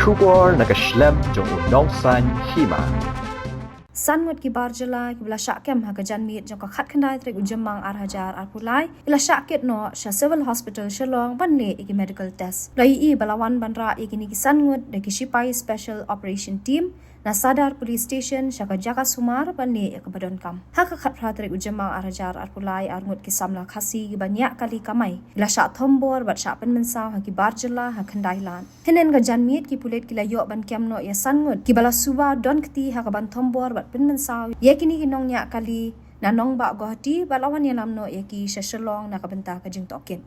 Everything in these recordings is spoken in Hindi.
Shubor nakaslem jong unong san hima. Sanwat ki barjala ki bila syakem ha kajan mit jong ka khat khandai trek ujamang arhajar arpulai bila syakit no sha civil hospital shalong banle iki medical test lai I balawan bandra iki ni ki sanwat de ki sipai special operation team na sadar police station shaka jaka sumar banle ek badon kam ha ka khat phra trek ujamang arhajar arpulai arngut ki samla khasi ki banyak kali kamai bila syak thombor bat syak pen mensaw ha ki barjala ha khandai lan henen kajan mit ki pulet ki la yo ban kem no ya sanwat ki bala suba don kti ha ka ban thombor bat pen mensaw yakini kinong nya kali na nong ba gohati balawan yalam no yaki shashalong na kabenta ka jing tokin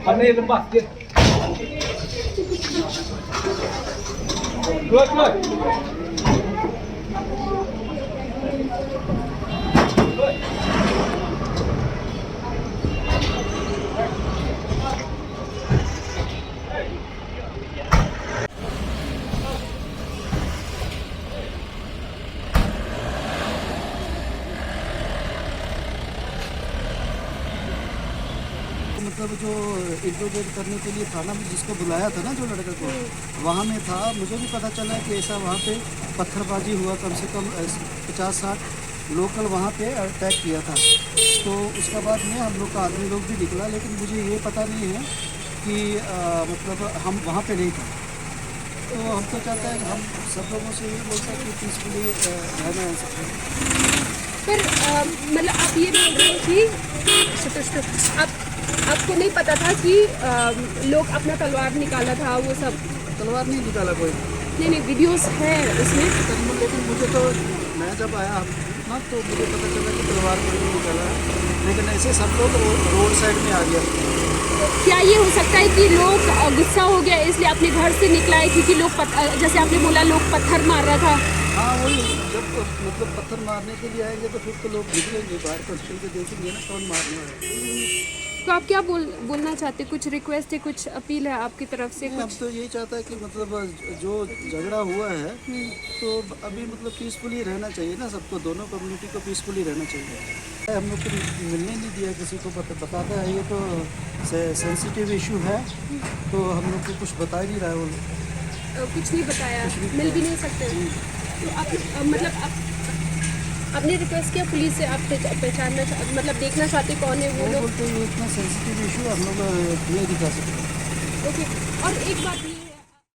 Ini lepas dia. Keluar. मतलब जो इंट्रोगेट करने के लिए थाना में जिसको बुलाया था ना जो लड़के को वहाँ में था। मुझे भी पता चला कि ऐसा वहाँ पे पत्थरबाजी हुआ, कम से कम 50-60 लोकल वहाँ पे अटैक किया था। तो उसके बाद में हम लोग का आदमी लोग भी निकला, लेकिन मुझे ये पता नहीं है कि मतलब हम वहाँ पे नहीं थे। तो हम तो चाहते हैं कि हम सब लोगों से ये बोलते हैं कि पीसफुली रहना है सबको। पर मतलब आप ये बोल रहे हैं कि आपको नहीं पता था कि लोग अपना तलवार निकाला था, वो सब? तलवार नहीं निकाला कोई। नहीं वीडियोस है उसमें। लेकिन मुझे तो मैं जब आया ना तो मुझे पता चला कि तलवार कोई नहीं निकाला, लेकिन ऐसे सब लोग रोड साइड में आ गया। क्या ये हो सकता है कि लोग गुस्सा हो गया इसलिए अपने घर से निकला है, क्योंकि लोग जैसे आपने बोला लोग पत्थर मार रहा था? हाँ वही, जब मतलब पत्थर मारने के लिए आएंगे तो फिर तो लोग निकलेंगे बाहर पर, चल के देखेंगे ना कौन मारने वाला। तो आप क्या बोलना चाहते हैं? कुछ रिक्वेस्ट है, कुछ अपील है आपकी तरफ से? हम तो यही चाहता है कि मतलब जो झगड़ा हुआ है तो अभी मतलब पीसफुली रहना चाहिए ना सबको, दोनों कम्युनिटी को पीसफुली रहना चाहिए। हम लोग को मिलने नहीं दिया किसी को, बताता है ये तो सेंसिटिव इशू है, तो हम लोग को कुछ बता ही नहीं रहा है वो लोग। कुछ नहीं बताया, मिल भी नहीं सकते। तो आप मतलब आपने रिक्वेस्ट किया पुलिस से, आप पहचानना मतलब देखना चाहते कौन है वो लोग? बोलते हैं इतना सेंसिटिव इशू हम लोग नहीं दिखा सकते। ओके। और एक बात